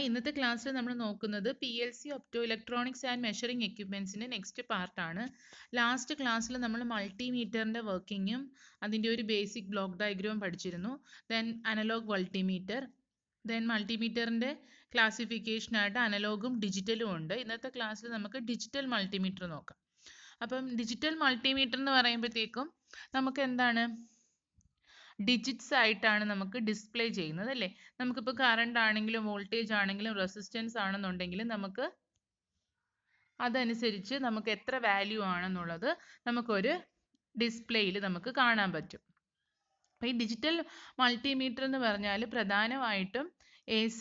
ഇന്നത്തെ ക്ലാസ്സിൽ നമ്മൾ നോക്കുന്നത് PLC opto electronics and measuring എക്യുപ്മെൻറ്റ്സിൻ്റെ നെക്സ്റ്റ് പാർട്ടാണ്. ലാസ്റ്റ് ക്ലാസ്സിൽ നമ്മൾ മൾട്ടിമീറ്ററിൻ്റെ വർക്കിങ്ങും അതിൻ്റെ ഒരു ബേസിക് ബ്ലോക്ക് ഡയഗ്രവും പഠിച്ചിരുന്നു. ദെൻ അനലോഗ് മൾട്ടിമീറ്റർ, ദെൻ മൾട്ടിമീറ്ററിൻ്റെ ക്ലാസിഫിക്കേഷനായിട്ട് അനലോഗും ഡിജിറ്റലും ഉണ്ട്. ഇന്നത്തെ ക്ലാസ്സിൽ നമുക്ക് ഡിജിറ്റൽ മൾട്ടിമീറ്റർ നോക്കാം. അപ്പം ഡിജിറ്റൽ മൾട്ടിമീറ്റർ എന്ന് പറയുമ്പോഴത്തേക്കും നമുക്ക് എന്താണ്, ഡിജിറ്റ്സ് ആയിട്ടാണ് നമുക്ക് ഡിസ്പ്ലേ ചെയ്യുന്നത് അല്ലേ. നമുക്കിപ്പോൾ കറണ്ട് ആണെങ്കിലും വോൾട്ടേജ് ആണെങ്കിലും റെസിസ്റ്റൻസ് ആണെന്നുണ്ടെങ്കിലും നമുക്ക് അതനുസരിച്ച് നമുക്ക് എത്ര വാല്യൂ ആണെന്നുള്ളത് നമുക്കൊരു ഡിസ്പ്ലേയിൽ നമുക്ക് കാണാൻ പറ്റും. അപ്പോൾ ഈ ഡിജിറ്റൽ മൾട്ടിമീറ്റർ എന്ന് പറഞ്ഞാൽ പ്രധാനമായിട്ടും AC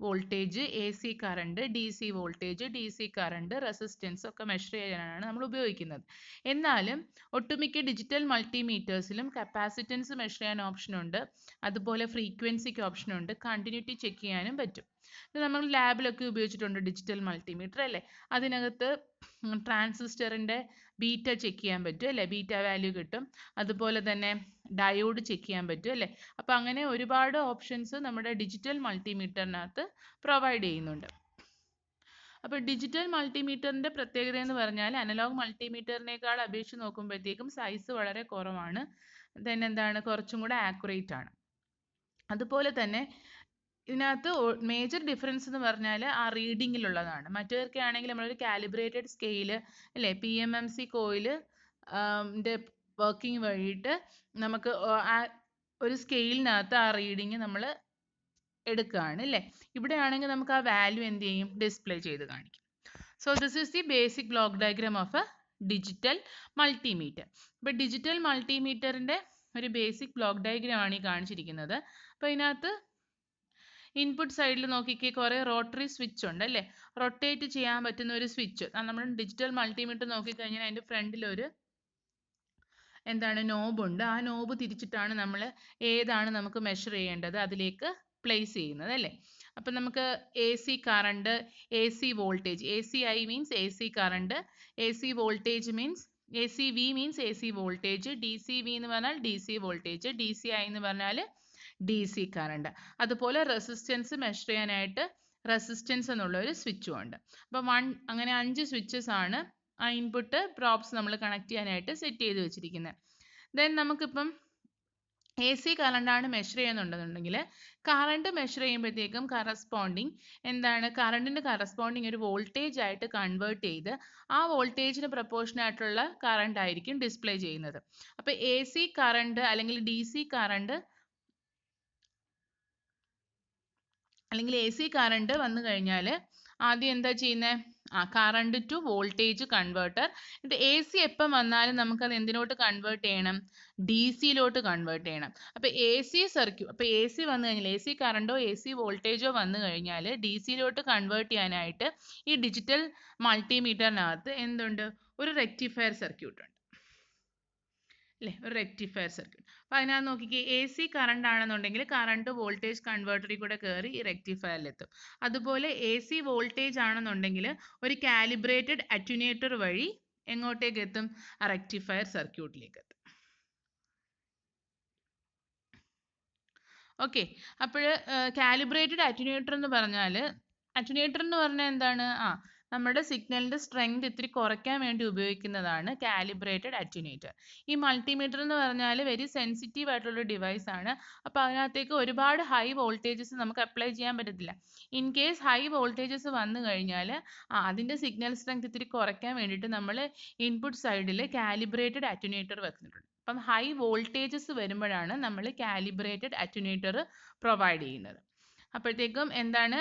voltage, AC current, DC voltage, DC current, resistance ഒക്കെ മെഷർ ചെയ്യാനാണ് നമ്മൾ ഉപയോഗിക്കുന്നത്. എന്നാലും ഒട്ടുമിക്ക ഡിജിറ്റൽ മൾട്ടിമീറ്റേഴ്സിലും കപ്പാസിറ്റൻസ് മെഷർ ചെയ്യാൻ ഓപ്ഷൻ ഉണ്ട്, അതുപോലെ ഫ്രീക്വൻസിക്ക് ഓപ്ഷൻ ഉണ്ട്, കണ്ടിന്യൂറ്റി ചെക്ക് ചെയ്യാനും പറ്റും. ഇത് നമ്മൾ ലാബിലൊക്കെ ഉപയോഗിച്ചിട്ടുണ്ട് ഡിജിറ്റൽ മൾട്ടിമീറ്റർ അല്ലേ. അതിനകത്ത് ട്രാൻസിസ്റ്ററിൻ്റെ ബീറ്റ ചെക്ക് ചെയ്യാൻ പറ്റും അല്ലേ, ബീറ്റ വാല്യൂ കിട്ടും. അതുപോലെ തന്നെ ഡയോഡ് ചെക്ക് ചെയ്യാൻ പറ്റും അല്ലേ. അപ്പോൾ അങ്ങനെ ഒരുപാട് ഓപ്ഷൻസ് നമ്മുടെ ഡിജിറ്റൽ മൾട്ടിമീറ്ററിനകത്ത് പ്രൊവൈഡ് ചെയ്യുന്നുണ്ട്. അപ്പോൾ ഡിജിറ്റൽ മൾട്ടിമീറ്ററിൻ്റെ പ്രത്യേകത എന്ന് പറഞ്ഞാൽ അനലോഗ് മൾട്ടിമീറ്ററിനേക്കാൾ അപേക്ഷിച്ച് നോക്കുമ്പോഴത്തേക്കും സൈസ് വളരെ കുറവാണ്, then എന്താണ്, കുറച്ചും കൂടെ ആക്യുറേറ്റ് ആണ്. അതുപോലെ തന്നെ ഇതിനകത്ത് മേജർ ഡിഫറൻസ് എന്ന് പറഞ്ഞാൽ ആ റീഡിങ്ങിലുള്ളതാണ്. മറ്റേതൊക്കെ ആണെങ്കിൽ നമ്മളൊരു കാലിബ്രേറ്റഡ് സ്കെയിൽ അല്ലേ, PMMC കോയിൽ വർക്കിംഗ് വഴിയിട്ട് നമുക്ക് ഒരു സ്കെയിലിനകത്ത് ആ റീഡിങ് നമ്മൾ എടുക്കുകയാണ് അല്ലേ. ഇവിടെ ആണെങ്കിൽ നമുക്ക് ആ വാല്യൂ എന്ത് ചെയ്യും, ഡിസ്പ്ലേ ചെയ്ത് കാണിക്കും. So this is the basic block diagram of a digital multimeter. ഇപ്പോൾ ഡിജിറ്റൽ മൾട്ടിമീറ്ററിൻ്റെ ഒരു ബേസിക് ബ്ലോക്ക് ഡയഗ്രാം ആണ് ഈ കാണിച്ചിരിക്കുന്നത്. അപ്പോൾ ഇതിനകത്ത് ഇൻപുട്ട് സൈഡിൽ നോക്കിക്കേ, കുറേ റോട്ടറി സ്വിച്ച് ഉണ്ട് അല്ലേ, റൊട്ടേറ്റ് ചെയ്യാൻ പറ്റുന്ന ഒരു സ്വിച്ച്. നമ്മൾ ഡിജിറ്റൽ മൾട്ടിമീറ്റർ നോക്കിക്കഴിഞ്ഞാൽ അതിൻ്റെ ഫ്രണ്ടിലൊരു എന്താണ്, നോബുണ്ട്. ആ നോബ് തിരിച്ചിട്ടാണ് നമ്മൾ ഏതാണ് നമുക്ക് മെഷർ ചെയ്യേണ്ടത് അതിലേക്ക് പ്ലേസ് ചെയ്യുന്നത് അല്ലേ. അപ്പം നമുക്ക് AC current, AC voltage, ACI means AC current, AC voltage means ACV means AC voltage, DCV എന്ന് പറഞ്ഞാൽ DC വോൾട്ടേജ്, DCI എന്ന് പറഞ്ഞാൽ DC കറണ്ട്. അതുപോലെ റെസിസ്റ്റൻസ് മെഷർ ചെയ്യാനായിട്ട് റെസിസ്റ്റൻസ് എന്നുള്ള ഒരു സ്വിച്ചും ഉണ്ട്. അപ്പോൾ അങ്ങനെ 5 സ്വിച്ചസ് ആണ് ആ ഇൻപുട്ട് പ്രോബ്സ് നമ്മൾ കണക്ട് ചെയ്യാനായിട്ട് സെറ്റ് ചെയ്ത് വെച്ചിരിക്കുന്നത്. ദെൻ നമുക്കിപ്പം AC കറണ്ടാണ് മെഷർ ചെയ്യുന്നുണ്ടെന്നുണ്ടെങ്കിൽ കറണ്ട് മെഷർ ചെയ്യുമ്പോഴത്തേക്കും കറസ്പോണ്ടിങ് എന്താണ്, കറണ്ടിന് കറസ്പോണ്ടിങ് ഒരു വോൾട്ടേജ് ആയിട്ട് കൺവേർട്ട് ചെയ്ത് ആ വോൾട്ടേജിന് പ്രൊപ്പോർഷൻ ആയിട്ടുള്ള കറണ്ട് ആയിരിക്കും ഡിസ്പ്ലേ ചെയ്യുന്നത്. അപ്പോൾ AC കറണ്ട് അല്ലെങ്കിൽ DC കറണ്ട് അല്ലെങ്കിൽ AC കറണ്ട് വന്നു കഴിഞ്ഞാൽ ആദ്യം എന്താ ചെയ്യുന്നത്, കറണ്ട് ടു വോൾട്ടേജ് കൺവേർട്ടർ. ഇത് AC എപ്പം വന്നാലും നമുക്കത് എന്തിനോട്ട് കൺവേർട്ട് ചെയ്യണം, DCയിലോട്ട് കൺവേർട്ട് ചെയ്യണം. അപ്പോൾ AC വന്നു കഴിഞ്ഞാൽ, AC കറണ്ടോ AC വോൾട്ടേജോ വന്നു കഴിഞ്ഞാൽ DCയിലോട്ട് കൺവേർട്ട് ചെയ്യാനായിട്ട് ഈ ഡിജിറ്റൽ മൾട്ടിമീറ്ററിനകത്ത് എന്തുണ്ട്, ഒരു റെക്ടിഫയർ സർക്യൂട്ട് ഉണ്ട് അല്ലേ, ഒരു റെക്ടിഫയർ സർക്യൂട്ട്. അപ്പോൾ അതിനകത്ത് നോക്കിക്കേ, AC കറണ്ട് ആണെന്നുണ്ടെങ്കിൽ കറണ്ട് വോൾട്ടേജ് കൺവേർട്ടറിൽ കൂടെ കയറി ഈ റെക്ടിഫയറിലെത്തും. അതുപോലെ AC വോൾട്ടേജ് ആണെന്നുണ്ടെങ്കിൽ ഒരു കാലിബ്രേറ്റഡ് അറ്റ്യൂനേറ്റർ വഴി എങ്ങോട്ടേക്ക് എത്തും, ആ റെക്ടിഫയർ സർക്യൂട്ടിലേക്ക് എത്തും. ഓക്കെ, അപ്പോൾ കാലിബ്രേറ്റഡ് അറ്റ്യൂനേറ്റർ എന്ന് പറഞ്ഞാൽ എന്താണ്, നമ്മുടെ സിഗ്നലിൻ്റെ സ്ട്രെങ്ത് ഇത്തിരി കുറയ്ക്കാൻ വേണ്ടി ഉപയോഗിക്കുന്നതാണ് കാലിബ്രേറ്റഡ് അറ്റ്യൂനേറ്റർ. ഈ മൾട്ടിമീറ്റർ എന്ന് പറഞ്ഞാൽ വെരി സെൻസിറ്റീവ് ആയിട്ടുള്ള ഡിവൈസ് ആണ്. അപ്പോൾ അതിനകത്തേക്ക് ഒരുപാട് ഹൈ വോൾട്ടേജസ് നമുക്ക് അപ്ലൈ ചെയ്യാൻ പറ്റത്തില്ല. ഇൻ കേസ് ഹൈ വോൾട്ടേജസ് വന്നു കഴിഞ്ഞാൽ അതിൻ്റെ സിഗ്നൽ സ്ട്രെങ്ത് ഇത്തിരി കുറയ്ക്കാൻ വേണ്ടിയിട്ട് നമ്മൾ ഇൻപുട്ട് സൈഡിൽ കാലിബ്രേറ്റഡ് അറ്റ്യൂനേറ്റർ വെക്കുന്നുണ്ട്. അപ്പം ഹൈ വോൾട്ടേജസ് വരുമ്പോഴാണ് നമ്മൾ കാലിബ്രേറ്റഡ് അറ്റ്യൂനേറ്റർ പ്രൊവൈഡ് ചെയ്യുന്നത്. അപ്പോഴത്തേക്കും എന്താണ്,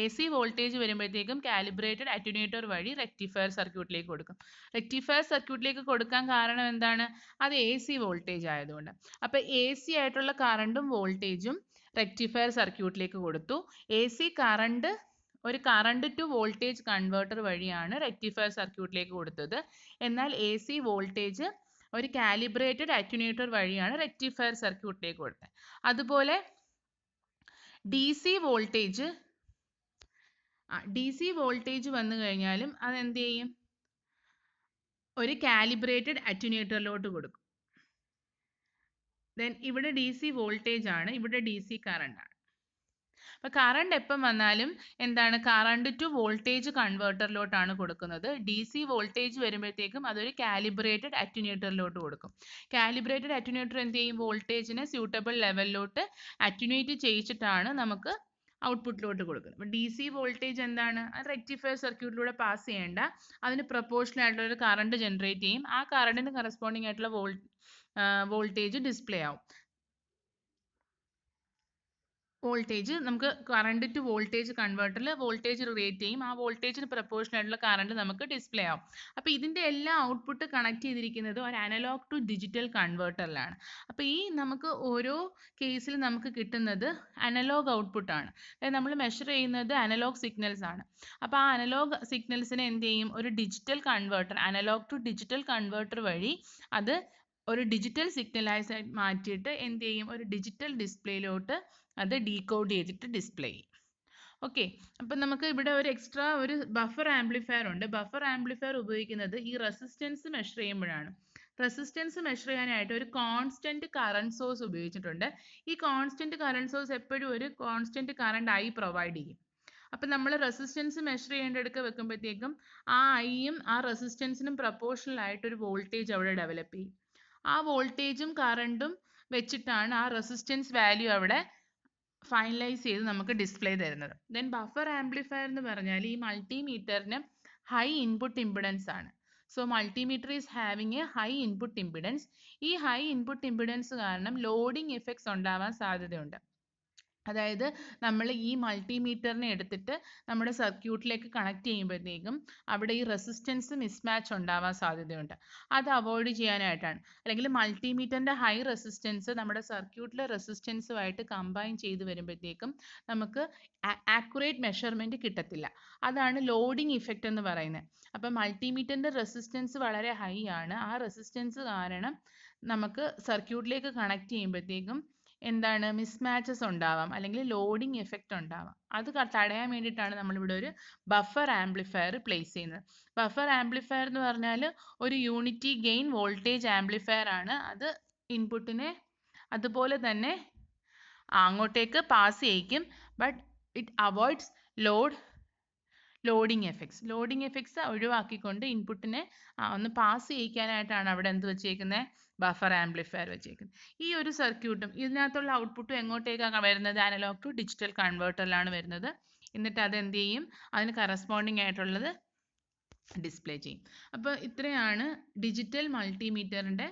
AC വോൾട്ടേജ് വരുമ്പോഴത്തേക്കും കാലിബ്രേറ്റഡ് അറ്റ്യൂനേറ്റർ വഴി റെക്ടിഫയർ സർക്യൂട്ടിലേക്ക് കൊടുക്കും. റെക്ടിഫയർ സർക്യൂട്ടിലേക്ക് കൊടുക്കാൻ കാരണം എന്താണ്, അത് AC വോൾട്ടേജ് ആയതുകൊണ്ട്. അപ്പോൾ AC ആയിട്ടുള്ള കറണ്ടും വോൾട്ടേജും റെക്ടിഫയർ സർക്യൂട്ടിലേക്ക് കൊടുത്തു. AC കറണ്ട് ഒരു കറണ്ട് ടു വോൾട്ടേജ് കൺവേർട്ടർ വഴിയാണ് റെക്ടിഫയർ സർക്യൂട്ടിലേക്ക് കൊടുത്തത്. എന്നാൽ AC വോൾട്ടേജ് ഒരു കാലിബ്രേറ്റഡ് അറ്റ്യൂനേറ്റർ വഴിയാണ് റെക്ടിഫയർ സർക്യൂട്ടിലേക്ക് കൊടുത്തത്. അതുപോലെ DC വോൾട്ടേജ് വന്നു കഴിഞ്ഞാലും അതെന്ത് ചെയ്യും, ഒരു കാലിബ്രേറ്റഡ് അറ്റ്യൂനേറ്ററിലോട്ട് കൊടുക്കും. ദെൻ ഇവിടെ DC വോൾട്ടേജ് ആണ്, ഇവിടെ DC കറണ്ട് ആണ്. അപ്പോൾ കറണ്ട് എപ്പം വന്നാലും എന്താണ്, കറണ്ട് ടു വോൾട്ടേജ് കൺവേർട്ടറിലോട്ടാണ് കൊടുക്കുന്നത്. ഡി സി വോൾട്ടേജ് വരുമ്പോഴത്തേക്കും അതൊരു കാലിബ്രേറ്റഡ് അറ്റുനേറ്ററിലോട്ട് കൊടുക്കും. കാലിബ്രേറ്റഡ് അറ്റുനേറ്റർ എന്ത് ചെയ്യും, വോൾട്ടേജിനെ സ്യൂട്ടബിൾ ലെവലിലോട്ട് അറ്റുനേറ്റ് ചെയ്യിച്ചിട്ടാണ് നമുക്ക് ഔട്ട്പുട്ടിലോട്ട് കൊടുക്കുന്നത്. അപ്പോൾ ഡി സി വോൾട്ടേജ് എന്താണ്, അത് റെക്ടിഫയർ സർക്യൂട്ടിലൂടെ പാസ് ചെയ്യേണ്ട, അതിന് പ്രൊപ്പോർഷണൽ ആയിട്ടുള്ള ഒരു കറണ്ട് ജനറേറ്റ് ചെയ്യും. ആ കറണ്ടിന് കറസ്പോണ്ടിങ് ആയിട്ടുള്ള വോൾട്ടേജ് ഡിസ്പ്ലേ ആവും. വോൾട്ടേജ് നമുക്ക് കറണ്ട് ടു വോൾട്ടേജ് കൺവേർട്ടറിൽ വോൾട്ടേജ് റിലേറ്റ് ചെയ്യും. ആ വോൾട്ടേജിന് പ്രപ്പോർഷണൽ ആയിട്ടുള്ള കറണ്ട് നമുക്ക് ഡിസ്പ്ലേ ആവും. അപ്പോൾ ഇതിൻ്റെ എല്ലാ ഔട്ട്പുട്ട് കണക്ട് ചെയ്തിരിക്കുന്നത് ഒരു അനലോഗ് ടു ഡിജിറ്റൽ കൺവേർട്ടറിലാണ്. അപ്പോൾ ഈ നമുക്ക് ഓരോ കേസിൽ നമുക്ക് കിട്ടുന്നത് അനലോഗ് ഔട്ട്പുട്ടാണ്. അതായത് നമ്മൾ മെഷർ ചെയ്യുന്നത് അനലോഗ് സിഗ്നൽസ് ആണ്. അപ്പോൾ ആ അനലോഗ് സിഗ്നൽസിനെ എന്ത് ചെയ്യും, ഒരു digital converter, analog to digital converter വഴി അത് ഒരു ഡിജിറ്റൽ സിഗ്നലായി മാറ്റിയിട്ട് എന്ത് ചെയ്യും, ഒരു ഡിജിറ്റൽ ഡിസ്പ്ലേയിലോട്ട് അത് ഡീകോഡ് ചെയ്തിട്ട് ഡിസ്പ്ലേ ചെയ്യും. ഓക്കെ, അപ്പം നമുക്ക് ഇവിടെ ഒരു എക്സ്ട്രാ ഒരു ബഫർ ആംപ്ലിഫയർ ഉണ്ട്. ബഫർ ആംപ്ലിഫയർ ഉപയോഗിക്കുന്നത് ഈ റെസിസ്റ്റൻസ് മെഷർ ചെയ്യുമ്പോഴാണ്. റെസിസ്റ്റൻസ് മെഷർ ചെയ്യാനായിട്ട് ഒരു കോൺസ്റ്റന്റ് കറണ്ട് സോഴ്സ് ഉപയോഗിച്ചിട്ടുണ്ട്. ഈ കോൺസ്റ്റന്റ് കറണ്ട് സോഴ്സ് എപ്പോഴും ഒരു കോൺസ്റ്റന്റ് കറണ്ട് ഐ പ്രൊവൈഡ് ചെയ്യും. അപ്പം നമ്മൾ റെസിസ്റ്റൻസ് മെഷർ ചെയ്യേണ്ടടുക്ക് വെക്കുമ്പോഴത്തേക്കും ആ ഐയും ആ റെസിസ്റ്റൻസിനും പ്രപ്പോർഷണൽ ആയിട്ട് ഒരു വോൾട്ടേജ് അവിടെ ഡെവലപ്പ് ചെയ്യും. ആ വോൾട്ടേജും കറണ്ടും വെച്ചിട്ടാണ് ആ റെസിസ്റ്റൻസ് വാല്യൂ അവിടെ ഫൈനലൈസ് ചെയ്ത് നമുക്ക് ഡിസ്പ്ലേ തരുന്നത്. ദെൻ ബഫർ ആംപ്ലിഫയർ എന്ന് പറഞ്ഞാൽ ഈ മൾട്ടിമീറ്ററിന് ഹൈ ഇൻപുട്ട് ഇമ്പിഡൻസ് ആണ്. So multimeter is having A high input impedance. ഈ ഹൈ ഇൻപുട്ട് ഇമ്പിഡൻസ് കാരണം ലോഡിംഗ് എഫക്ട്സ് ഉണ്ടാവാൻ സാധ്യതയുണ്ട്. അതായത് നമ്മൾ ഈ മൾട്ടിമീറ്ററിനെ എടുത്തിട്ട് നമ്മുടെ സർക്യൂട്ടിലേക്ക് കണക്ട് ചെയ്യുമ്പോഴത്തേക്കും അവിടെ ഈ റെസിസ്റ്റൻസ് മിസ്മാച്ച് ഉണ്ടാവാൻ സാധ്യതയുണ്ട്. അത് അവോയ്ഡ് ചെയ്യാനായിട്ടാണ്. അല്ലെങ്കിൽ മൾട്ടിമീറ്ററിൻ്റെ ഹൈ റെസിസ്റ്റൻസ് നമ്മുടെ സർക്യൂട്ടിലെ റെസിസ്റ്റൻസുമായിട്ട് കമ്പൈൻ ചെയ്ത് വരുമ്പോഴത്തേക്കും നമുക്ക് ആക്യുറേറ്റ് മെഷർമെൻറ്റ് കിട്ടത്തില്ല. അതാണ് ലോഡിംഗ് ഇഫക്റ്റ് എന്ന് പറയുന്നത്. അപ്പം മൾട്ടിമീറ്ററിൻ്റെ റെസിസ്റ്റൻസ് വളരെ ഹൈ ആണ്. ആ റെസിസ്റ്റൻസ് കാരണം നമുക്ക് സർക്യൂട്ടിലേക്ക് കണക്ട് ചെയ്യുമ്പോഴത്തേക്കും എന്താണ്, മിസ്മാച്ചസ് ഉണ്ടാവാം, അല്ലെങ്കിൽ ലോഡിംഗ് എഫക്റ്റ് ഉണ്ടാവാം. അത് തടയാൻ വേണ്ടിയിട്ടാണ് നമ്മളിവിടെ ഒരു ബഫർ ആംപ്ലിഫയർ പ്ലേസ് ചെയ്യുന്നത്. ബഫർ ആംപ്ലിഫയർ എന്ന് പറഞ്ഞാൽ ഒരു യൂണിറ്റി ഗെയിൻ വോൾട്ടേജ് ആംപ്ലിഫയർ ആണ്. അത് ഇൻപുട്ടിനെ അതുപോലെ തന്നെ അങ്ങോട്ടേക്ക് പാസ് ചെയ്യിക്കും. But it avoids loading effects ഒഴിവാക്കിക്കൊണ്ട് ഇൻപുട്ടിനെ ഒന്ന് പാസ് ചെയ്യിക്കാനായിട്ടാണ് അവിടെ എന്ത് വെച്ചേക്കുന്നത്, ബഫർ ആംപ്ലിഫയർ വെച്ചേക്കുന്നത്. ഈ ഒരു സർക്യൂട്ടും ഇതിനകത്തുള്ള ഔട്ട്പുട്ടും എങ്ങോട്ടേക്കാണ് വരുന്നത്, അനലോഗ് ടു ഡിജിറ്റൽ കൺവേർട്ടറിലാണ് വരുന്നത്. എന്നിട്ട് അത് എന്ത് ചെയ്യും, അതിന് കറസ്പോണ്ടിങ് ആയിട്ടുള്ളത് ഡിസ്പ്ലേ ചെയ്യും. അപ്പോൾ ഇത്രയാണ് ഡിജിറ്റൽ മൾട്ടിമീറ്ററിൻ്റെ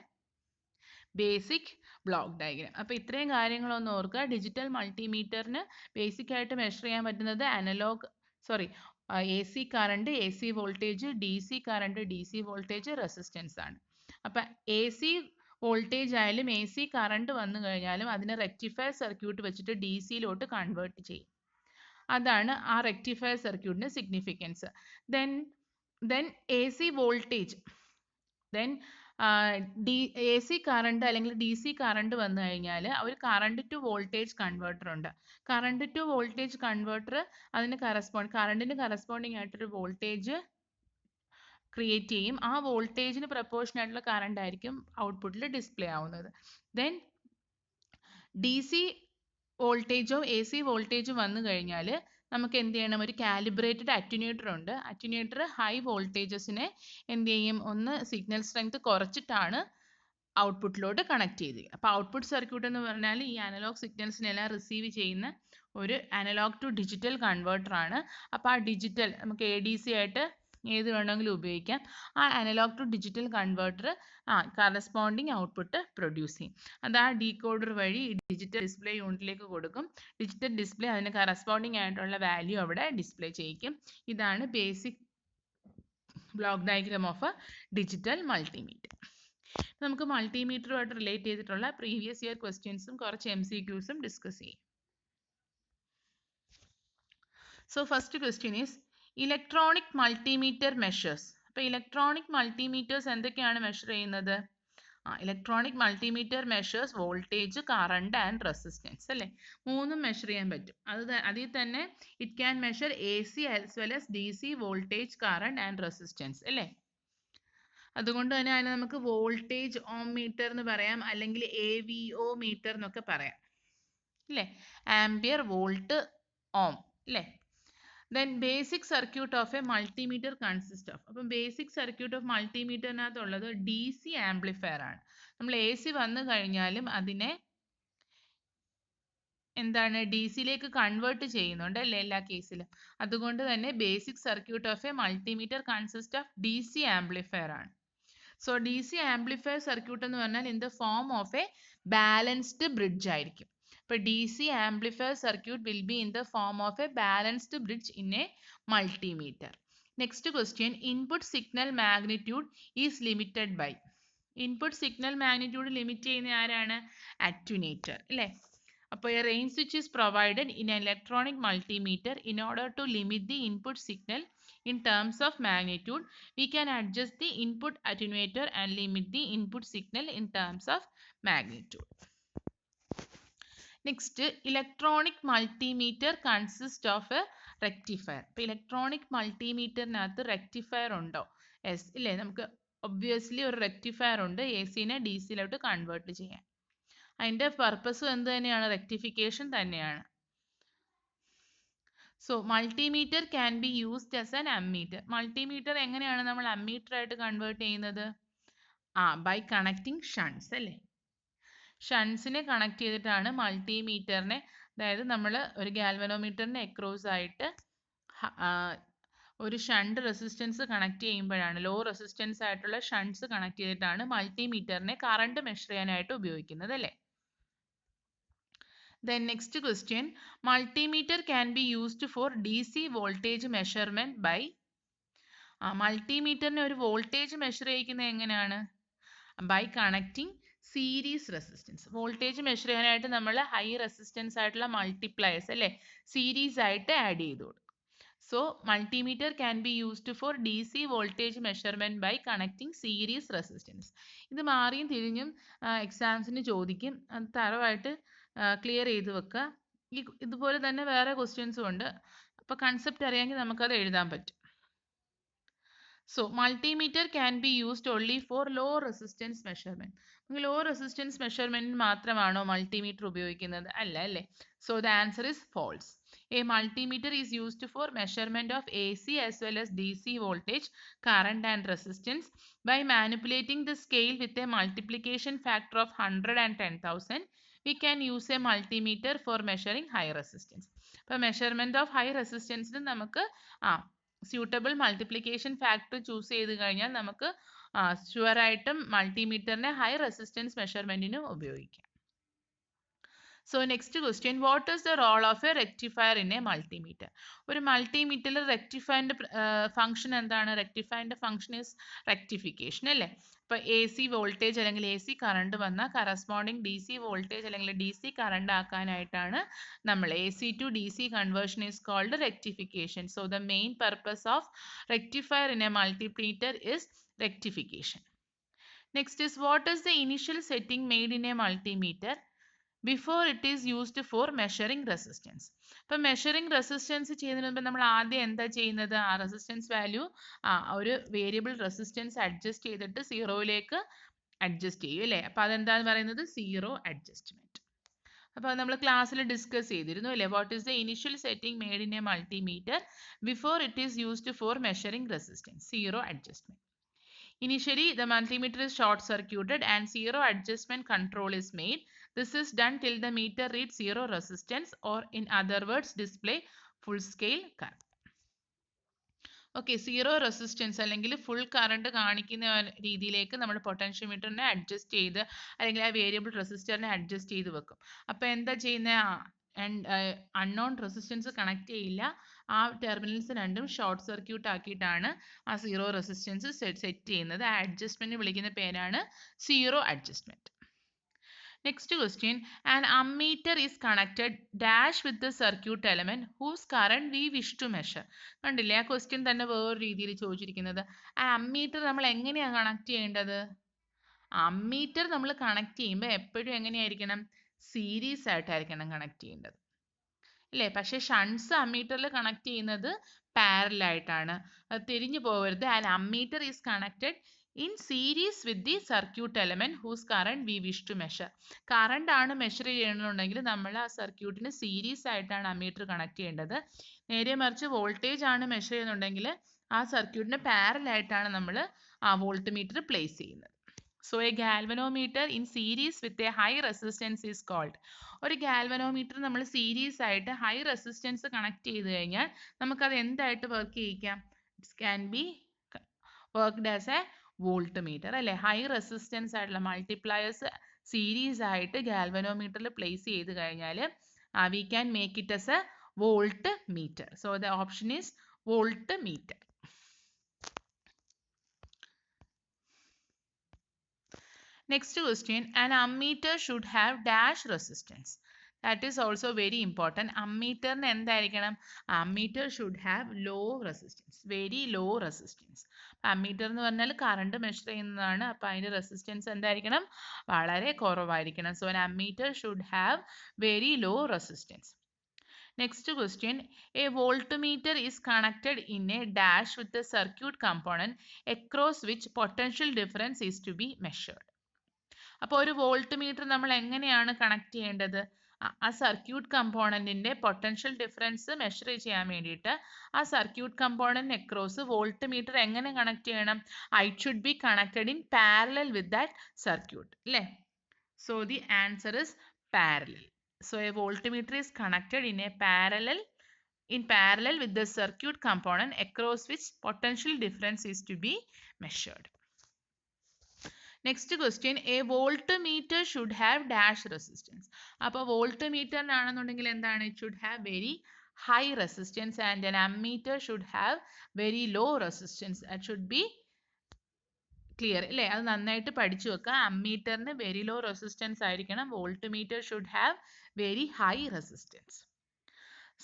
ബേസിക് ബ്ലോക്ക് ഡയഗ്രാം. അപ്പോൾ ഇത്രയും കാര്യങ്ങളൊന്ന് ഓർക്കുക. ഡിജിറ്റൽ മൾട്ടിമീറ്ററിന് ബേസിക് ആയിട്ട് മെഷർ ചെയ്യാൻ പറ്റുന്നത് A C current, A C voltage, D C current, D C voltage, resistance ആണ്. അപ്പം എ സി വോൾട്ടേജ് ആയാലും എ സി കറണ്ട് വന്നു കഴിഞ്ഞാലും അതിനെ റെക്ടിഫയർ സർക്യൂട്ട് വെച്ചിട്ട് ഡി സിയിലോട്ട് കൺവേർട്ട് ചെയ്യും. അതാണ് ആ റെക്ടിഫയർ സർക്യൂട്ടിൻ്റെ significance. Then A C voltage, A C current അല്ലെങ്കിൽ ഡി സി കറണ്ട് വന്നു കഴിഞ്ഞാൽ ഒരു കറണ്ട് ടു വോൾട്ടേജ് കൺവേർട്ടർ ഉണ്ട്. കറണ്ട് ടു വോൾട്ടേജ് കൺവേർട്ടർ കറണ്ടിന് കറസ്പോണ്ടിങ് ആയിട്ടൊരു വോൾട്ടേജ് ക്രിയേറ്റ് ചെയ്യും. ആ വോൾട്ടേജിന് പ്രപ്പോർഷണൽ ആയിട്ടുള്ള കറണ്ട് ആയിരിക്കും ഔട്ട്പുട്ടിൽ ഡിസ്പ്ലേ ആവുന്നത്. ദെൻ ഡി സി വോൾട്ടേജോ എ സി വോൾട്ടേജോ വന്നു കഴിഞ്ഞാൽ നമുക്ക് എന്ത് ചെയ്യണം, ഒരു കാലിബ്രേറ്റഡ് അറ്റുനേറ്റർ ഉണ്ട്. അറ്റുനേറ്റർ ഹൈ വോൾട്ടേജസിനെ എന്ത് ചെയ്യും, ഒന്ന് സിഗ്നൽ സ്ട്രെങ്ത് കുറച്ചിട്ടാണ് ഔട്ട്പുട്ടിലോട്ട് കണക്ട് ചെയ്തിരിക്കുന്നത്. അപ്പോൾ ഔട്ട്പുട്ട് സർക്യൂട്ട് എന്ന് പറഞ്ഞാൽ ഈ അനലോഗ് സിഗ്നൽസിനെല്ലാം റിസീവ് ചെയ്യുന്ന ഒരു അനലോഗ് ടു ഡിജിറ്റൽ കൺവേർട്ടർ ആണ്. അപ്പോൾ ആ ഡിജിറ്റൽ നമുക്ക് എ ഡി സി ആയിട്ട് ഏത് വേണമെങ്കിലും ഉപയോഗിക്കാം. ആ analogue to digital converter corresponding output produce ചെയ്യും. അത് ആ ഡീകോഡർ വഴി ഡിജിറ്റൽ ഡിസ്പ്ലേ യൂണിറ്റിലേക്ക് കൊടുക്കും. ഡിജിറ്റൽ ഡിസ്പ്ലേ അതിന് കറസ്പോണ്ടിങ് ആയിട്ടുള്ള വാല്യൂ അവിടെ ഡിസ്പ്ലേ ചെയ്യിക്കും. ഇതാണ് basic block diagram of a digital multimeter. നമുക്ക് മൾട്ടിമീറ്ററുമായിട്ട് റിലേറ്റ് ചെയ്തിട്ടുള്ള പ്രീവിയസ് ഇയർ ക്വസ്റ്റ്യൻസും കുറച്ച് MCQസും ഡിസ്കസ് ചെയ്യും. So first question is electronic multimeter measures. അപ്പോൾ ഇലക്ട്രോണിക് മൾട്ടിമീറ്റേഴ്സ് എന്തൊക്കെയാണ് മെഷർ ചെയ്യുന്നത്? Electronic multimeter measures voltage, current and resistance അല്ലേ, മൂന്നും മെഷർ ചെയ്യാൻ പറ്റും. അതിൽ തന്നെ it can measure AC as well as DC voltage, current and resistance അല്ലേ. അതുകൊണ്ട് തന്നെ അതിനെ നമുക്ക് വോൾട്ടേജ് ഓം മീറ്റർ എന്ന് പറയാം, അല്ലെങ്കിൽ AVO മീറ്റർ എന്നൊക്കെ പറയാം അല്ലേ. ആംപിയർ വോൾട്ട് ohm അല്ലേ? Then basic circuit of a multimeter consists of. അപ്പം basic circuit of multimeterനകത്തുള്ളത് ഡി സി ആംപ്ലിഫയർ ആണ്. നമ്മൾ എ സി വന്നു കഴിഞ്ഞാലും അതിനെ എന്താണ് ഡി സിയിലേക്ക് കൺവേർട്ട് ചെയ്യുന്നുണ്ട് അല്ലേ എല്ലാ കേസിലും. അതുകൊണ്ട് തന്നെ basic circuit of a multimeter consist of D C amplifier ആണ്. So D C amplifier circuit എന്ന് പറഞ്ഞാൽ in the form of a balanced bridge ആയിരിക്കും. ഇപ്പോൾ D C amplifier circuit will be in the form of a balanced bridge in a multimeter. Next question, input signal magnitude is limited by. Input signal magnitude limit ചെയ്യുന്ന ആരാണ്? അറ്റുനേറ്റർ അല്ലേ? അപ്പോൾ a range switch is provided in an electronic multimeter in order to limit the input signal in terms of magnitude. We can adjust the input attenuator and limit the input signal in terms of magnitude. Next, electronic multimeter consists of a rectifier. ഇപ്പോൾ electronic മൾട്ടിമീറ്ററിനകത്ത് rectifier ഉണ്ടോ? Yes ഇല്ലേ? നമുക്ക് obviously ഒരു rectifier ഉണ്ട് A സിനെ D സിയിലോട്ട് convert ചെയ്യാൻ. അതിൻ്റെ പർപ്പസും എന്ത് തന്നെയാണ്? റെക്ടിഫിക്കേഷൻ തന്നെയാണ്. So multimeter can be used as an ammeter. Multimeter എങ്ങനെയാണ് നമ്മൾ അമ്മീറ്റർ ആയിട്ട് കൺവേർട്ട് ചെയ്യുന്നത്? ബൈ കണക്റ്റിംഗ് ഷണ്ട്സ് അല്ലേ? ഷണ്ട്സിനെ കണക്ട് ചെയ്തിട്ടാണ് മൾട്ടിമീറ്ററിനെ, അതായത് നമ്മൾ ഒരു ഗാൽവനോമീറ്ററിനെ അക്രോസ് ആയിട്ട് ഒരു ഷണ്ട് റെസിസ്റ്റൻസ് കണക്ട് ചെയ്യുമ്പോഴാണ്, ലോ റെസിസ്റ്റൻസ് ആയിട്ടുള്ള ഷണ്ട്സ് കണക്ട് ചെയ്തിട്ടാണ് മൾട്ടിമീറ്ററിനെ കറണ്ട് മെഷർ ചെയ്യാനായിട്ട് ഉപയോഗിക്കുന്നത് അല്ലേ? Then next question, multimeter can be used for DC voltage measurement by. മൾട്ടിമീറ്ററിനെ ഒരു വോൾട്ടേജ് മെഷർ ചെയ്യിക്കുന്നത് എങ്ങനെയാണ്? By connecting series resistance. Voltage measure ചെയ്യാനായിട്ട് നമ്മൾ ഹൈ റെസിസ്റ്റൻസ് ആയിട്ടുള്ള മൾട്ടിപ്ലയേഴ്സ് അല്ലേ സീരീസ് ആയിട്ട് ആഡ് ചെയ്ത് കൊടുക്കും. So multimeter can be used for D C voltage measurement by connecting series resistance. ഇത് മാറിയും തിരിഞ്ഞും എക്സാംസിന് ചോദിക്കും, അത് തറവായിട്ട് ക്ലിയർ ചെയ്ത് വെക്കുക. ഇതുപോലെ തന്നെ വേറെ ക്വസ്റ്റ്യൻസും ഉണ്ട്. അപ്പോൾ കൺസെപ്റ്റ് അറിയാമെങ്കിൽ നമുക്കത് എഴുതാൻ പറ്റും. So multimeter can be used only for low resistance measurement. Low resistance മെഷർമെൻറ്റിന് മാത്രമാണോ മൾട്ടിമീറ്റർ ഉപയോഗിക്കുന്നത്? അല്ല അല്ലേ? So the answer is false. A multimeter is used for measurement of AC as well as DC voltage, current and resistance. By manipulating the scale with a multiplication factor of 100 and 10,000, we can use a multimeter for measuring high resistance. അപ്പോൾ measurement of high റെസിസ്റ്റൻസിന് നമുക്ക് suitable multiplication factor choose ചെയ്ത് കഴിഞ്ഞാൽ നമുക്ക് ഷുവറായിട്ടും മൾട്ടിമീറ്ററിനെ high resistance മെഷർമെൻറ്റിനും ഉപയോഗിക്കാം. So next question, what is the role of a rectifier in a multimeter? ഒരു മൾട്ടിമീറ്ററിൽ റെക്ടിഫയറിൻ്റെ function എന്താണ്? റെക്ടിഫയറിൻ്റെ function is rectification അല്ലേ? ഇപ്പോൾ എ സി വോൾട്ടേജ് അല്ലെങ്കിൽ എ സി കറണ്ട് വന്നാൽ കറസ്പോണ്ടിങ് ഡി സി വോൾട്ടേജ് അല്ലെങ്കിൽ ഡി സി കറണ്ട് ആക്കാനായിട്ടാണ് നമ്മൾ A C to D C conversion is called rectification. So the main purpose of rectifier in a multimeter is rectification. Next is what is the initial setting made in a multimeter before it is used for measuring resistance. അപ്പം measuring resistance ചെയ്യുന്നതിന് മുമ്പ് നമ്മൾ ആദ്യം എന്താ ചെയ്യുന്നത്? ആ resistance value ഒരു variable resistance adjust ചെയ്തിട്ട് സീറോയിലേക്ക് അഡ്ജസ്റ്റ് ചെയ്യും അല്ലേ? അപ്പോൾ അതെന്താന്ന് പറയുന്നത്? Zero adjustment. അപ്പോൾ നമ്മൾ ക്ലാസ്സിൽ ഡിസ്കസ് ചെയ്തിരുന്നു അല്ലേ? What is the initial setting made in a multimeter before it is used for measuring resistance? Zero adjustment. Initially, the multimeter is short circuited and zero adjustment control is made. This is done till the meter reads zero resistance, or in other words display full scale current. Okay, zero resistance അല്ലെങ്കിൽ full current കാണിക്കുന്ന രീതിയിലേക്ക് നമ്മൾ പൊട്ടൻഷ്യോമീറ്ററിനെ adjust ചെയ്ത് അല്ലെങ്കിൽ ആ variable റെസിസ്റ്ററിനെ adjust ചെയ്ത് വെക്കും. അപ്പോൾ എന്താ ചെയ്യുന്നത്? അൺനോൺ റെസിസ്റ്റൻസ് കണക്ട് ചെയ്യില്ല. ആ ടെർമിനൽസ് രണ്ടും ഷോർട്ട് സർക്യൂട്ട് ആക്കിയിട്ടാണ് ആ സീറോ റെസിസ്റ്റൻസ് സെറ്റ് ചെയ്യുന്നത്. ആ അഡ്ജസ്റ്റ്മെൻറ്റ് വിളിക്കുന്ന പേരാണ് zero adjustment. Next question, an ammeter is connected dash with the circuit element whose current we wish to measure. കണ്ടില്ലേ, ആ ക്വസ്റ്റ്യൻ തന്നെ വേറൊരു രീതിയിൽ ചോദിച്ചിരിക്കുന്നത്. ആ അമ്മീറ്റർ നമ്മൾ എങ്ങനെയാണ് കണക്ട് ചെയ്യേണ്ടത്? അമ്മീറ്റർ നമ്മൾ കണക്ട് ചെയ്യുമ്പോൾ എപ്പോഴും എങ്ങനെയായിരിക്കണം? സീരീസ് ആയിട്ടായിരിക്കണം കണക്ട് ചെയ്യേണ്ടത് അല്ലേ? പക്ഷേ ഷണ്ട്സ് അമ്മീറ്ററിൽ കണക്ട് ചെയ്യുന്നത് പാരലൽ ആയിട്ടാണ്. അത് തിരിഞ്ഞു പോകരുത്. And ammeter is connected in series with the circuit element whose current we wish to measure. Current ആണ് മെഷർ ചെയ്യണമെന്നുണ്ടെങ്കിൽ നമ്മൾ ആ സർക്യൂട്ടിന് സീരീസ് ആയിട്ടാണ് അമ്മീറ്റർ കണക്ട് ചെയ്യേണ്ടത്. നേരെ മറിച്ച് വോൾട്ടേജ് ആണ് മെഷർ ചെയ്യുന്നുണ്ടെങ്കിൽ ആ സർക്യൂട്ടിന് പാരലൽ ആയിട്ടാണ് നമ്മൾ ആ വോൾട്ട് മീറ്റർ പ്ലേസ് ചെയ്യുന്നത്. So a galvanometer in series with a high resistance is called. ഒരു ഗാൽവനോമീറ്റർ നമ്മൾ സീരീസ് ആയിട്ട് ഹൈ റെസിസ്റ്റൻസ് കണക്ട് ചെയ്ത് കഴിഞ്ഞാൽ നമുക്കത് എന്തായിട്ട് വർക്ക് ചെയ്യിക്കാം? It can be worked as a volt meter അല്ലേ? ഹൈ റെസിസ്റ്റൻസ് ആയിട്ടുള്ള മൾട്ടിപ്ലയേഴ്സ് സീരീസ് ആയിട്ട് ഗാൽവനോമീറ്ററിൽ പ്ലേസ് ചെയ്ത് കഴിഞ്ഞാൽ we can make it as a volt meter. So the option is volt meter. Next question, an ammeter should have dash resistance. That is also very important. Ammeter ന് എന്തായിരിക്കണം? Ammeter should have low resistance, very low resistance. Ammeter എന്ന് പറഞ്ഞാൽ current measure ചെയ്യുന്നതാണ്. അപ്പോൾ അതിന്റെ resistance എന്തായിരിക്കണം? വളരെ കുറവായിരിക്കണം. So an ammeter should have very low resistance. Next question, a voltmeter is connected in a dash with the circuit component across which potential difference is to be measured. അപ്പോൾ ഒരു volt meter നമ്മൾ എങ്ങനെയാണ് connect ചെയ്യേണ്ടത്? ആ circuit കമ്പോണന്റിന്റെ potential difference measure ചെയ്യാൻ വേണ്ടിയിട്ട് ആ circuit component across volt meter എങ്ങനെ കണക്ട് ചെയ്യണം? It should be connected in parallel with that circuit അല്ലേ? So the answer is parallel. So a volt meter is connected in parallel with the circuit component across which potential difference is to be measured. Next question, a voltmeter should have dash resistance. അപ്പോൾ വോൾട്ട്മീറ്ററിനാണെന്നുണ്ടെങ്കിൽ എന്താണ്? It should have very high resistance and an ammeter should have very low resistance. That should be clear അല്ലേ? അത് നന്നായിട്ട് പഠിച്ചു വെക്കുക. അമ്മീറ്ററിന് very low resistance ആയിരിക്കണം. Voltmeter should have very high resistance.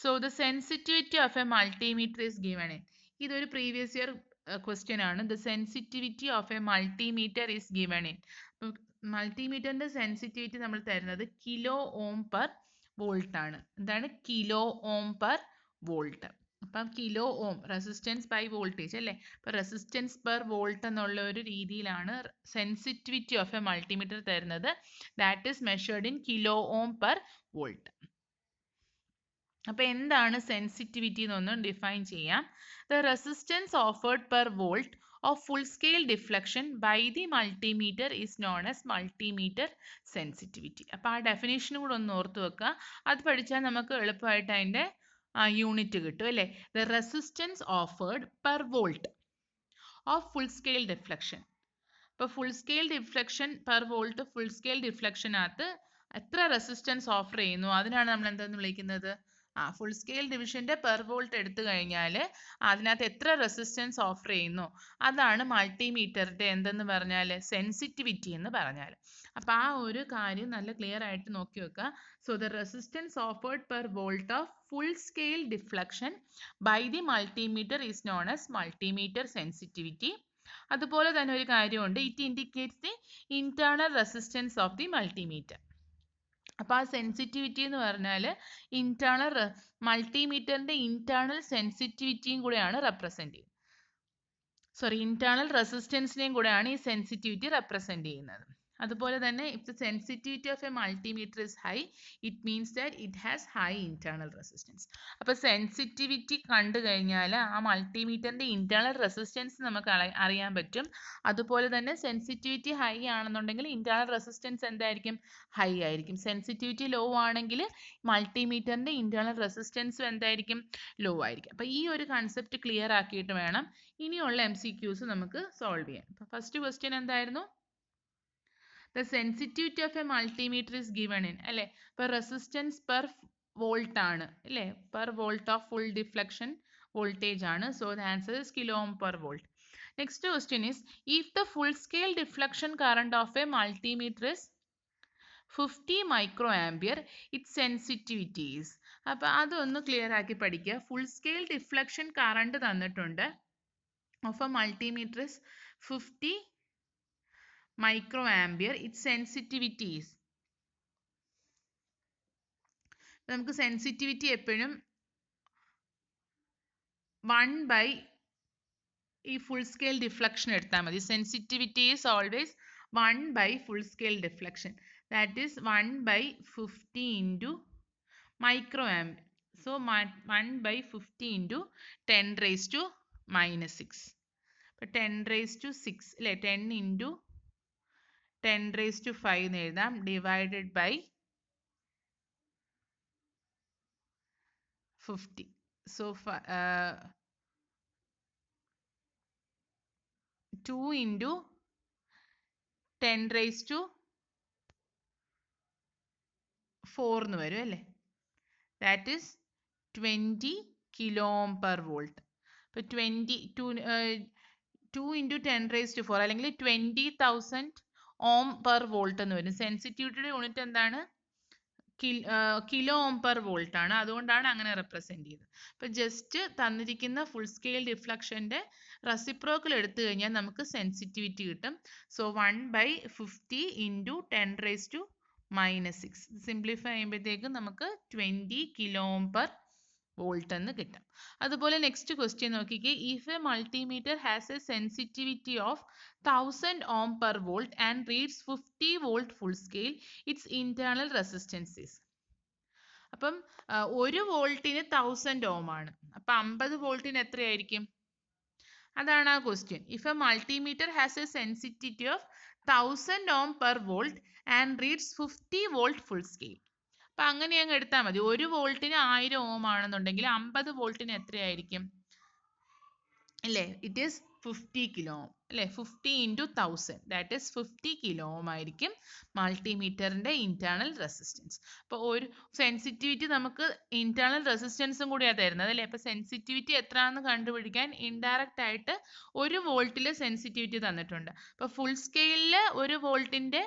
So the sensitivity of a multimeter is given in. ഇതൊരു previous year question ആണ്. The sensitivity of a multimeter is given in. മൾട്ടിമീറ്ററിന്റെ സെൻസിറ്റിവിറ്റി നമ്മൾ തരുന്നത് കിലോ ഓം പെർ വോൾട്ട് ആണ്. എന്താണ്? Kilo ohm per volt. അപ്പം kilo ohm resistance by voltage അല്ലേ? അപ്പൊ റെസിസ്റ്റൻസ് പെർ വോൾട്ട് എന്നുള്ള ഒരു രീതിയിലാണ് സെൻസിറ്റിവിറ്റി ഓഫ് എ മൾട്ടിമീറ്റർ തരുന്നത്. That is measured in kilo ohm per volt. അപ്പൊ എന്താണ് സെൻസിറ്റിവിറ്റി എന്നൊന്ന് ഡിഫൈൻ ചെയ്യാം. The resistance offered per volt of full scale deflection by the multimeter is known as multimeter sensitivity. അപ്പൊ ആ definition കൂടെ ഒന്ന് ഓർത്ത് വെക്കുക. അത് പഠിച്ചാൽ നമുക്ക് എളുപ്പമായിട്ട് അതിന്റെ യൂണിറ്റ് കിട്ടും അല്ലേ? The resistance offered per volt of full scale deflection. ഇപ്പൊ full scale deflection per volt, full scale ഡിഫ്ലക്ഷനകത്ത് എത്ര റെസിസ്റ്റൻസ് ഓഫർ ചെയ്യുന്നു അതിനാണ് നമ്മൾ എന്താന്ന് വിളിക്കുന്നത്? ഫുൾ സ്കെയിൽ ഡിവിഷന്റെ പെർ വോൾട്ട് എടുത്തു കഴിഞ്ഞാൽ അതിനകത്ത് എത്ര റെസിസ്റ്റൻസ് ഓഫർ ചെയ്യുന്നു അതാണ് മൾട്ടിമീറ്ററിന്റെ എന്തെന്ന് പറഞ്ഞാൽ സെൻസിറ്റിവിറ്റി എന്ന് പറഞ്ഞാൽ. അപ്പൊ ആ ഒരു കാര്യം നല്ല ക്ലിയർ ആയിട്ട് നോക്കി വെക്കുക. So the resistance offered per volt of full scale deflection by the multimeter is known as multimeter sensitivity. അതുപോലെ തന്നെ ഒരു കാര്യമുണ്ട്, it indicates the internal resistance of the multimeter. അപ്പൊ ആ സെൻസിറ്റിവിറ്റി എന്ന് പറഞ്ഞാൽ ഇന്റേണൽ മൾട്ടിമീറ്ററിന്റെ ഇന്റേണൽ സെൻസിറ്റിവിറ്റിയും കൂടെയാണ് റെപ്രസെന്റ് ചെയ്യുന്നത്. സോറി, ഇന്റേണൽ റെസിസ്റ്റൻസിനെയും കൂടെയാണ് ഈ സെൻസിറ്റിവിറ്റി റെപ്രസെന്റ് ചെയ്യുന്നത്. അതുപോലെ തന്നെ if the sensitivity of a multimeter is high, it means that it has high internal resistance. അപ്പൊ സെൻസിറ്റിവിറ്റി കണ്ടു കഴിഞ്ഞാൽ ആ മൾട്ടിമീറ്ററിന്റെ ഇന്റേണൽ റെസിസ്റ്റൻസ് നമുക്ക് അറിയാൻ പറ്റും. അതുപോലെ തന്നെ സെൻസിറ്റിവിറ്റി ഹൈ ആണെന്നുണ്ടെങ്കിൽ ഇന്റേണൽ റെസിസ്റ്റൻസ് എന്തായിരിക്കും? ഹൈ ആയിരിക്കും. സെൻസിറ്റിവിറ്റി ലോ ആണെങ്കിൽ മൾട്ടിമീറ്ററിന്റെ ഇന്റേണൽ റെസിസ്റ്റൻസും എന്തായിരിക്കും? ലോ ആയിരിക്കും. അപ്പൊ ഈ ഒരു കൺസെപ്റ്റ് ക്ലിയർ ആക്കിയിട്ട് വേണം ഇനിയുള്ള MCQs നമുക്ക് സോൾവ് ചെയ്യാൻ. ഫസ്റ്റ് ക്വസ്റ്റ്യൻ എന്തായിരുന്നു? The sensitivity of a multimeter is given in അല്ലേ? ഇപ്പൊ റെസിസ്റ്റൻസ് പെർ വോൾട്ട് ആണ് അല്ലേ? Per volt of full deflection voltage ആണ്. So the answer is kilo ohm per volt. Next question is, if the full scale deflection current of a multimeter is 50 microampere, its sensitivity is. അപ്പൊ അതൊന്ന് clear ആക്കി പഠിക്കുക. Full scale deflection current തന്നിട്ടുണ്ട്. of a multimeter is 50 microampere, its sensitivity is. നമുക്ക് sensitivity എപ്പോഴും 1/, ഈ full scale deflection എടുത്താൽ മതി. Sensitivity is always 1 / full scale deflection, that is 1/50 into micro ആംബ്. So 1/50 into 10⁻⁻6. അപ്പോൾ 10⁻6 അല്ലേ, 10 ഇൻറ്റു 10⁵ എന്ന് എഴുതാം, ഡിവൈഡഡ് ബൈ 50. സോ 2 ഇൻറ്റു 10⁴ എന്ന് വരും അല്ലേ, that is 20 kilo ohm per volt. അപ്പോൾ 2 ഇൻറ്റു 10⁴ അല്ലെങ്കിൽ 20,000 ഓം പെർ വോൾട്ട് എന്ന് വരും. സെൻസിറ്റിവിറ്റിയുടെ യൂണിറ്റ് എന്താണ്? കിലോ ഓം പെർ വോൾട്ട് ആണ്, അതുകൊണ്ടാണ് അങ്ങനെ റെപ്രസെന്റ് ചെയ്തത്. അപ്പോൾ ജസ്റ്റ് തന്നിരിക്കുന്ന ഫുൾ സ്കെയിൽ ഡിഫ്ലക്ഷന്റെ റെസിപ്രോക്കൽ എടുത്തു കഴിഞ്ഞാൽ നമുക്ക് സെൻസിറ്റിവിറ്റി കിട്ടും. സോ 1/50 ഇൻറ്റു 10⁻⁻6 സിംപ്ലിഫൈ ചെയ്യുമ്പോഴത്തേക്കും നമുക്ക് 20 കിലോ ഓം പെർ വോൾട്ട് എന്ന് കിട്ടും. അതുപോലെ നെക്സ്റ്റ് ക്വസ്റ്റ്യൻ നോക്കിക്കേ. If A multimeter has A sensitivity of 1000 Om per volt and reads 50 volt full scale, it's internal resistance is. അപ്പം 1 വോൾട്ടിന് 1000 ഓം ആണ്, അപ്പം 50 വോൾട്ടിന് എത്രയായിരിക്കും? അതാണ് ആ question. If A multimeter has A sensitivity of 1000 Om per volt and reads 50 volt full scale. അപ്പം അങ്ങനെ അങ്ങ് എടുത്താൽ മതി. 1 വോൾട്ടിന് 1000 ഓം ആണെന്നുണ്ടെങ്കിൽ 50 വോൾട്ടിന് എത്രയായിരിക്കും അല്ലേ? ഇറ്റ് ഈസ് 50 കിലോ ഓം അല്ലേ. 50 into 1000 that is 50 kilo ohm ആയിരിക്കും മൾട്ടിമീറ്ററിന്റെ ഇന്റേണൽ റെസിസ്റ്റൻസ്. അപ്പോൾ ഒരു സെൻസിറ്റിവിറ്റി നമുക്ക് ഇന്റേണൽ റെസിസ്റ്റൻസും കൂടിയാണ് തരുന്നത് അല്ലേ. അപ്പോൾ സെൻസിറ്റിവിറ്റി എത്രയാണെന്ന് കണ്ടുപിടിക്കാൻ ഇൻഡയറക്റ്റ് ആയിട്ട് 1 വോൾട്ടിൽ സെൻസിറ്റിവിറ്റി തന്നിട്ടുണ്ട്. അപ്പോൾ ഫുൾ സ്കെയിലിൽ 1 വോൾട്ടിന്റെ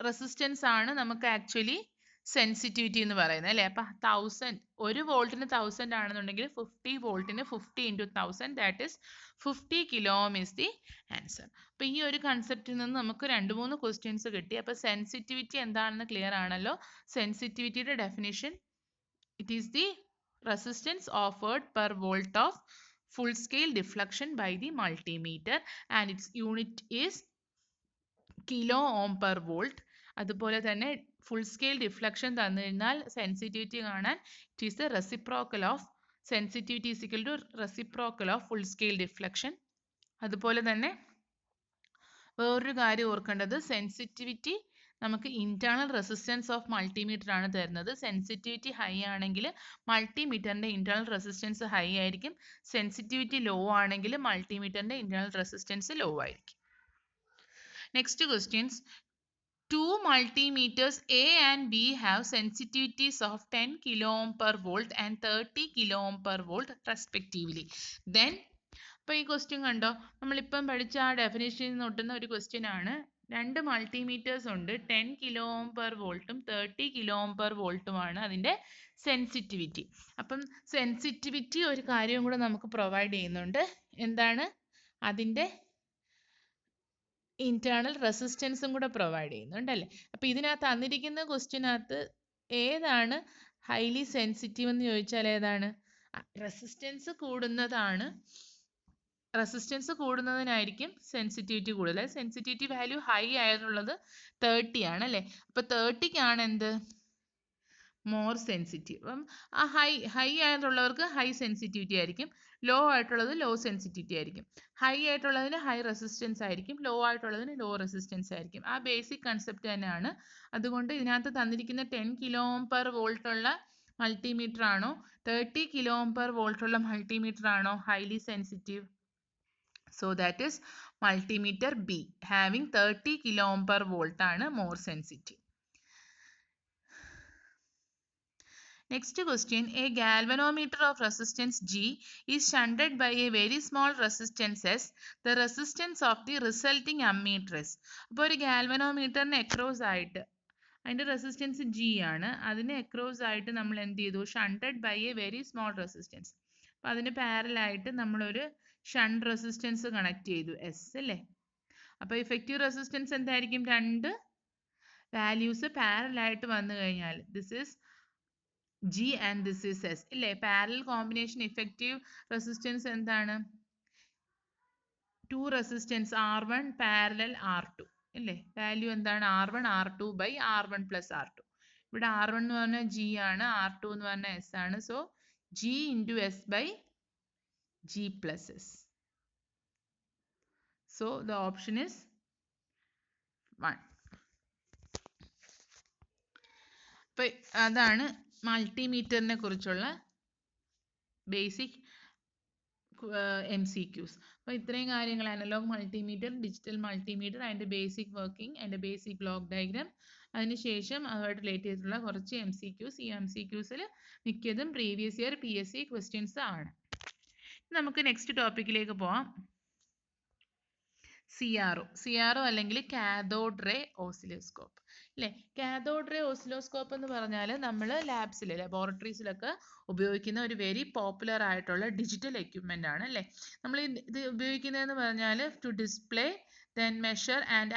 റെസിസ്റ്റൻസ് ആണ് നമുക്ക് ആക്ച്വലി സെൻസിറ്റിവിറ്റി എന്ന് പറയുന്നത് അല്ലേ. അപ്പം 1000, 1 വോൾട്ടിന് 1000 ആണെന്നുണ്ടെങ്കിൽ 50 വോൾട്ടിന് 50 into 1000 that is 50 kilo ohm is the answer. അപ്പം ഈ ഒരു കൺസെപ്റ്റിൽ നിന്ന് നമുക്ക് 2-3 ക്വസ്റ്റ്യൻസ് കിട്ടി. അപ്പം സെൻസിറ്റിവിറ്റി എന്താണെന്ന് ക്ലിയർ ആണല്ലോ. സെൻസിറ്റിവിറ്റിയുടെ definition, it is the resistance offered per volt of full scale deflection by the multimeter and its unit is kilo ohm per volt. അതുപോലെ തന്നെ ഫുൾ സ്കെയിൽ ഡിഫ്ലക്ഷൻ തന്നു കഴിഞ്ഞാൽ സെൻസിറ്റിവിറ്റി കാണാൻ it is the reciprocal of sensitivity is equal to reciprocal of full scale deflection. അതുപോലെ തന്നെ വേറൊരു കാര്യം ഓർക്കേണ്ടത്, സെൻസിറ്റിവിറ്റി നമുക്ക് ഇന്റേണൽ റെസിസ്റ്റൻസ് ഓഫ് മൾട്ടിമീറ്റർ ആണ് തരുന്നത്. സെൻസിറ്റിവിറ്റി ഹൈ ആണെങ്കിൽ മൾട്ടിമീറ്ററിന്റെ ഇന്റേണൽ റെസിസ്റ്റൻസ് ഹൈ ആയിരിക്കും. സെൻസിറ്റിവിറ്റി ലോ ആണെങ്കിൽ മൾട്ടിമീറ്ററിന്റെ ഇന്റേണൽ റെസിസ്റ്റൻസ് ലോ ആയിരിക്കും. Next questions. 2 multimeters A and B have sensitivities of 10 kilo ohm per volt and 30 kilo ohm per volt respectively. Then, അപ്പോൾ ഈ question കണ്ടോ, നമ്മളിപ്പം പഠിച്ച ആ ഡെഫിനേഷനിൽ നിന്ന് ഒട്ടുന്ന ഒരു ക്വസ്റ്റ്യൻ ആണ്. 2 മൾട്ടിമീറ്റേഴ്സ് ഉണ്ട്, 10 കിലോ ഓം പെർ വോൾട്ടും 30 കിലോ ഓം പെർ വോൾട്ടുമാണ് അതിൻ്റെ സെൻസിറ്റിവിറ്റി. അപ്പം സെൻസിറ്റിവിറ്റി ഒരു കാര്യം കൂടെ നമുക്ക് പ്രൊവൈഡ് ചെയ്യുന്നുണ്ട്. എന്താണ്? അതിൻ്റെ ഇന്റേണൽ റെസിസ്റ്റൻസും കൂടെ പ്രൊവൈഡ് ചെയ്യുന്നുണ്ടല്ലേ. അപ്പോൾ ഇതിനകത്ത് തന്നിരിക്കുന്ന ക്വസ്റ്റ്യനകത്ത് ഏതാണ് ഹൈലി സെൻസിറ്റീവ് എന്ന് ചോദിച്ചാൽ ഏതാണ്? റെസിസ്റ്റൻസ് കൂടുന്നതിനായിരിക്കും സെൻസിറ്റിവിറ്റി കൂടുതൽ. സെൻസിറ്റിവിറ്റി വാല്യൂ ഹൈ ആയിട്ടുള്ളത് 30 ആണ് അല്ലേ. അപ്പോൾ 30ക്കാണ് എന്ത് മോർ സെൻസിറ്റീവ്. അപ്പം ആ ഹൈ ആയിട്ടുള്ളവർക്ക് ഹൈ സെൻസിറ്റിവിറ്റി ആയിരിക്കും, ലോ ആയിട്ടുള്ളത് ലോ സെൻസിറ്റിവിറ്റി ആയിരിക്കും. ഹൈ ആയിട്ടുള്ളതിന് ഹൈ റെസിസ്റ്റൻസ് ആയിരിക്കും, ലോ ആയിട്ടുള്ളതിന് ലോ റെസിസ്റ്റൻസ് ആയിരിക്കും. ആ ബേസിക് കൺസെപ്റ്റ് തന്നെയാണ്. അതുകൊണ്ട് ഇതിനകത്ത് തന്നിരിക്കുന്ന 10 കിലോ ഓം പെർ വോൾട്ട് ഉള്ള മൾട്ടിമീറ്റർ ആണോ 30 കിലോ ഓം പെർ വോൾട്ട് ഉള്ള മൾട്ടിമീറ്റർ ആണോ highly sensitive? So that is multimeter be having 30 kilo ohm per volt ആണ് more sensitive. Next question. A galvanometer of resistance G is shunted by a very small resistance S. The resistance of the resulting ammeter is. അപ്പോൾ ഒരു ഗാൽവനോമീറ്ററിന് across ആയിട്ട് അതിൻ്റെ resistance G ആണ്. അതിന് across ആയിട്ട് നമ്മൾ എന്ത് ചെയ്തു? Shunted by a very small resistance. അപ്പോൾ അതിന് പാരലായിട്ട് നമ്മളൊരു ഷണ്ട് റെസിസ്റ്റൻസ് കണക്ട് ചെയ്തു S അല്ലേ. അപ്പോൾ ഇഫക്റ്റീവ് റെസിസ്റ്റൻസ് എന്തായിരിക്കും? 2 വാല്യൂസ് പാരലായിട്ട് വന്നു കഴിഞ്ഞാൽ this is G and this is S ഇല്ലേ. പാരലൽ കോമ്പിനേഷൻ ഇഫക്റ്റീവ് റെസിസ്റ്റൻസ് എന്താണ്? Two resistance R1 parallel R2 അല്ലേ? വാല്യൂ എന്താണ്? R1 R2 by R1 plus R2. ഇവിടെ R1 എന്ന് പറഞ്ഞാൽ G ആണ്, R2 എന്ന് പറഞ്ഞാൽ S ആണ്. So G into S by G plus S. So the option is 1. അപ്പോൾ അതാണ് മൾട്ടിമീറ്ററിനെ കുറിച്ചുള്ള ബേസിക് MCQs. അപ്പോൾ ഇത്രയും കാര്യങ്ങൾ അനലോഗ് മൾട്ടിമീറ്റർ, ഡിജിറ്റൽ മൾട്ടിമീറ്റർ, അതിൻ്റെ ബേസിക് വർക്കിംഗ്, അതിൻ്റെ ബേസിക് ബ്ലോക്ക് ഡയഗ്രാം, അതിനുശേഷം അതുമായിട്ട് റിലേറ്റ് ചെയ്തിട്ടുള്ള കുറച്ച് MCQs. ഈ MCQസിൽ മിക്കതും പ്രീവിയസ് ഇയർ PSC ക്വസ്റ്റ്യൻസ് ആണ്. നമുക്ക് നെക്സ്റ്റ് ടോപ്പിക്കിലേക്ക് പോവാം. CRO അല്ലെങ്കിൽ കാഥോഡ് റേ ഓസിലോസ്കോപ്പ് അല്ലേ? കാഥോഡ് റേ ഓസിലോസ്കോപ്പ് എന്ന് പറഞ്ഞാൽ നമ്മൾ ലാബ്സിൽ ലബോറട്ടറീസിലൊക്കെ ഉപയോഗിക്കുന്ന ഒരു വെരി പോപ്പുലർ ആയിട്ടുള്ള ഡിജിറ്റൽ എക്യുപ്മെൻ്റ് ആണ് അല്ലേ? നമ്മൾ ഇത് ഉപയോഗിക്കുന്നതെന്ന് പറഞ്ഞാൽ to display then measure and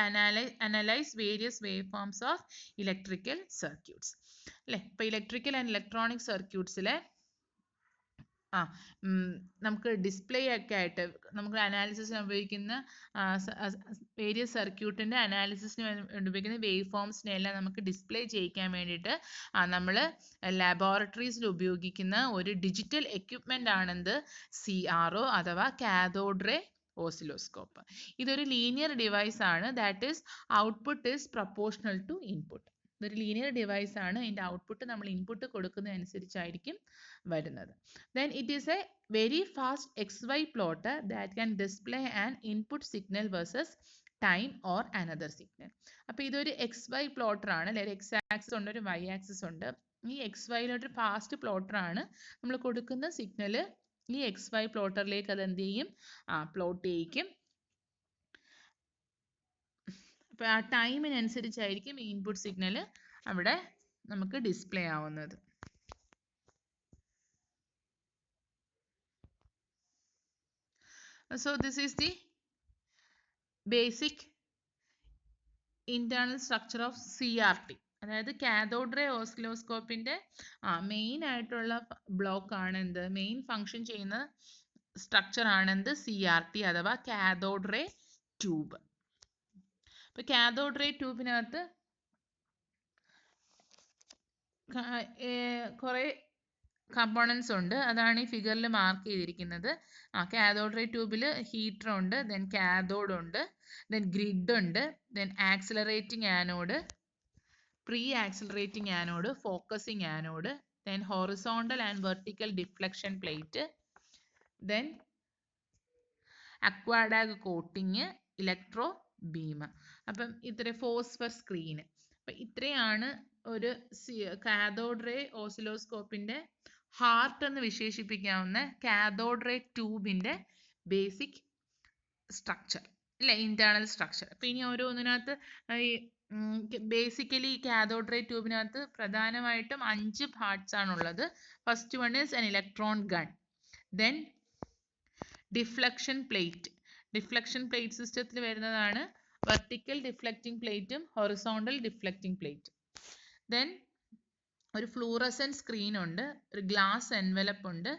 analyze various waveforms of electrical circuits അല്ലേ? ഇപ്പോൾ ഇലക്ട്രിക്കൽ ആൻഡ് ഇലക്ട്രോണിക് സർക്യൂട്ട്സിലെ നമുക്ക് ഡിസ്പ്ലേ ഒക്കെ ആയിട്ട് നമുക്ക് അനാലിസിസിന് ഉപയോഗിക്കുന്ന വേരിയസ് സർക്യൂട്ടിൻ്റെ അനാലിസിസിന് ഉപയോഗിക്കുന്ന വേവ് ഫോംസിനെ എല്ലാം നമുക്ക് ഡിസ്പ്ലേ ചെയ്യിക്കാൻ വേണ്ടിയിട്ട് നമ്മൾ ലബോറട്ടറീസിൽ ഉപയോഗിക്കുന്ന ഒരു ഡിജിറ്റൽ എക്യുപ്മെൻ്റ് ആണെന്ത് CRO അഥവാ കാഥോഡ് റേ ഓസിലോസ്കോപ്പ്. ഇതൊരു ലീനിയർ ഡിവൈസ് ആണ്. That is output is proportional to input. ഇതൊരു ലീനിയർ ഡിവൈസ് ആണ്. ഇതിൻ്റെ ഔട്ട്പുട്ട് നമ്മൾ ഇൻപുട്ട് കൊടുക്കുന്നതനുസരിച്ചായിരിക്കും വരുന്നത്. Then it is a very fast XY plotter that can display an input signal versus time or another signal. അപ്പോൾ ഇതൊരു XY plotter ആണ് അല്ലെ? ഒരു X ആക്സിസ് ഉണ്ട്, ഒരു Y ആക്സിസ് ഉണ്ട്. ഈ XYയിലൊരു ഫാസ്റ്റ് പ്ലോട്ടർ ആണ്. നമ്മൾ കൊടുക്കുന്ന സിഗ്നൽ ഈ XY പ്ലോട്ടറിലേക്ക് അത് എന്ത് ചെയ്യും? പ്ലോട്ട് ചെയ്യിക്കും. അപ്പോൾ ആ ടൈമിനനുസരിച്ചായിരിക്കും ഈ ഇൻപുട്ട് സിഗ്നൽ അവിടെ നമുക്ക് ഡിസ്പ്ലേ ആവുന്നത്. So this is the basic internal structure of CRT. അതായത് കാഥോഡ് റേ ഓസിലോസ്കോപ്പിൻ്റെ മെയിൻ ആയിട്ടുള്ള ബ്ലോക്ക് ആണ് എന്ത്? മെയിൻ ഫങ്ഷൻ ചെയ്യുന്ന സ്ട്രക്ചർ ആണ് എന്ത്? CRT അഥവാ കാഥോഡ് റേ ട്യൂബ്. അപ്പോൾ കാഥോഡ് റേ ട്യൂബിനകത്ത് കുറേ കമ്പോണൻസ് ഉണ്ട്. അതാണ് ഈ ഫിഗറിൽ മാർക്ക് ചെയ്തിരിക്കുന്നത്. കാഥോഡ് റേ ട്യൂബിൽ ഹീറ്റർ ഉണ്ട്, ദെൻ കാഥോഡ് ഉണ്ട്, ദെൻ ഗ്രിഡ് ഉണ്ട്, then accelerating anode, pre accelerating anode, focusing anode, then horizontal and vertical deflection plate, then aquadag coating, electro beam. അപ്പം ഇത്ര ഫോസ്ഫർ സ്ക്രീന്. അപ്പം ഇത്രയാണ് ഒരു കാഥോഡ് റേ ഓസിലോസ്കോപ്പിൻ്റെ ഹാർട്ട് എന്ന് വിശേഷിപ്പിക്കാവുന്ന കാഥോഡ് റേ ട്യൂബിൻ്റെ ബേസിക് സ്ട്രക്ചർ അല്ലേ? Internal structure. അപ്പോൾ ഇനി ഓരോന്നിനകത്ത് ബേസിക്കലി കാഥോഡ് റേ ട്യൂബിനകത്ത് പ്രധാനമായിട്ടും 5 പാർട്സ് ആണുള്ളത്. First one is an electron gun, then deflection plate. Deflection plate സിസ്റ്റത്തിൽ വരുന്നതാണ് വെർട്ടിക്കൽ ഡിഫ്ലക്റ്റിംഗ് പ്ലേറ്റും ഹൊറിസോണ്ടൽ ഡിഫ്ലക്റ്റിംഗ് പ്ലേറ്റും. ദെൻ ഒരു ഫ്ലൂറസെൻറ്റ് സ്ക്രീൻ ഉണ്ട്, ഒരു ഗ്ലാസ് എൻവലപ്പ് ഉണ്ട്,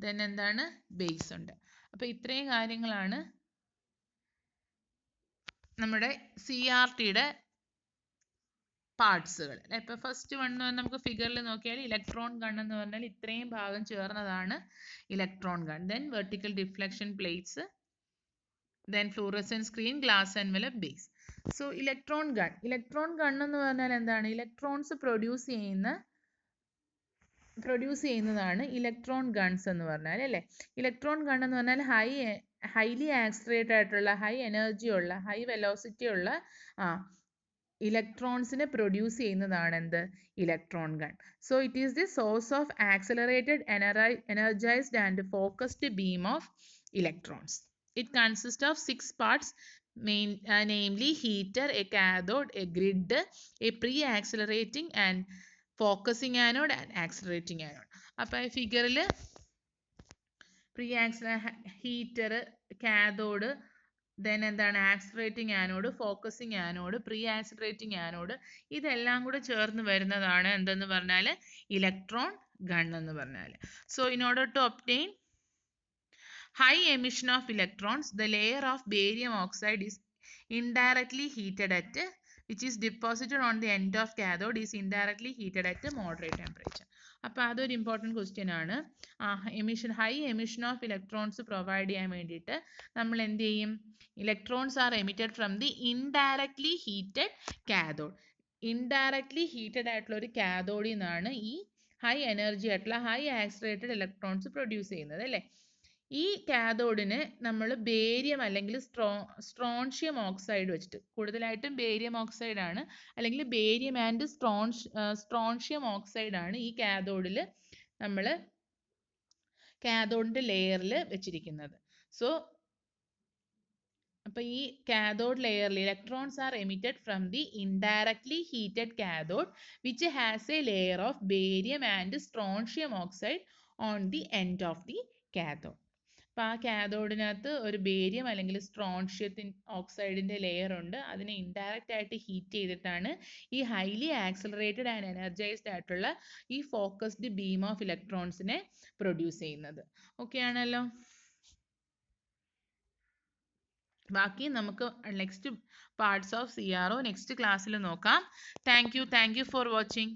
ദെൻ എന്താണ്? ബേസ് ഉണ്ട്. അപ്പോൾ ഇത്രയും കാര്യങ്ങളാണ് നമ്മുടെ CRTയുടെ പാർട്സുകൾ. ഇപ്പോൾ ഫസ്റ്റ് വൺ നമുക്ക് ഫിഗറിൽ നോക്കിയാൽ ഇലക്ട്രോൺ ഗൺ എന്ന് പറഞ്ഞാൽ ഇത്രയും ഭാഗം ചേർന്നതാണ് electron gun. Then vertical deflection plates, then fluorescent screen, glass envelope, base. So electron gun എന്ന് പറഞ്ഞാൽ എന്താണ്? ഇലക്ട്രോൺസ് പ്രൊഡ്യൂസ് ചെയ്യുന്നതാണ് ഇലക്ട്രോൺ ഗൺസ് എന്ന് പറഞ്ഞാൽ അല്ലേ? ഇലക്ട്രോൺ ഗൺ എന്ന് പറഞ്ഞാൽ ഹൈലി ആക്സിലറേറ്റഡ് ആയിട്ടുള്ള, ഹൈ എനർജി ഉള്ള, ഹൈ വെലോസിറ്റി ഉള്ള ഇലക്ട്രോൺസിനെ പ്രൊഡ്യൂസ് ചെയ്യുന്നതാണ് എന്ത്? Electron gun. So it is the source of accelerated energised and focused beam of electrons. It consists of 6 parts, namely heater, a cathode, a grid, a pre-accelerating and focusing anode and accelerating anode. അപ്പോൾ ഈ ഫിഗറിൽ heater, cathode, then എന്താണ്? Accelerating anode, focusing anode, pre accelerating anode, ഇതെല്ലാം കൂടെ ചേർന്ന് വരുന്നതാണ് എന്തെന്ന് പറഞ്ഞാൽ ഇലക്ട്രോൺ ഗൺ എന്ന് പറഞ്ഞാൽ. So in order to obtain high emission of electrons, the layer of barium oxide is indirectly heated at, which is deposited on the end of cathode is indirectly heated at a moderate temperature. അപ്പോൾ അതൊരു important question ആണ്. High emission of electrons provide ചെയ്യാൻ വേണ്ടിയിട്ട് നമ്മൾ എന്ത് ചെയ്യും? Electrons are emitted from the indirectly heated cathode. Indirectly heated ആയിട്ടുള്ള ഒരു കാഥോഡിൽ നിന്നാണ് ഈ ഹൈ എനർജി ആയിട്ടുള്ള ഹൈ ആക്സിലറേറ്റഡ് ഇലക്ട്രോൺസ് പ്രൊഡ്യൂസ് ചെയ്യുന്നത് അല്ലേ? ഈ കാഥോഡിന് നമ്മൾ ബേരിയം അല്ലെങ്കിൽ സ്ട്രോൺഷ്യം ഓക്സൈഡ് വെച്ചിട്ട്, കൂടുതലായിട്ടും ബേരിയം ഓക്സൈഡ് ആണ്, അല്ലെങ്കിൽ ബേരിയം ആൻഡ് സ്ട്രോൺഷ്യം ഓക്സൈഡ് ആണ് ഈ കാഥോഡിൽ നമ്മൾ കാഥോഡിന്റെ ലെയറിൽ വെച്ചിരിക്കുന്നത്. സോ അപ്പോൾ ഈ കാഥോഡ് ലെയറിൽ electrons are emitted from the indirectly heated cathode which has A layer of barium and strontium oxide on the end of the cathode. അപ്പോൾ ആ കാഥോഡിനകത്ത് ഒരു ബേരിയം അല്ലെങ്കിൽ സ്ട്രോൺഷ്യത്തിൻ ഓക്സൈഡിൻ്റെ ലെയർ ഉണ്ട്. അതിനെ ഇൻഡയറക്റ്റ് ആയിട്ട് ഹീറ്റ് ചെയ്തിട്ടാണ് ഈ ഹൈലി ആക്സിലറേറ്റഡ് ആൻഡ് എനർജൈസ്ഡ് ആയിട്ടുള്ള ഈ ഫോക്കസ്ഡ് ബീം ഓഫ് ഇലക്ട്രോൺസിനെ പ്രൊഡ്യൂസ് ചെയ്യുന്നത്. ഓക്കെ ആണല്ലോ? ബാക്കി നമുക്ക് next parts of CRO next ക്ലാസ്സിൽ നോക്കാം. Thank you for watching.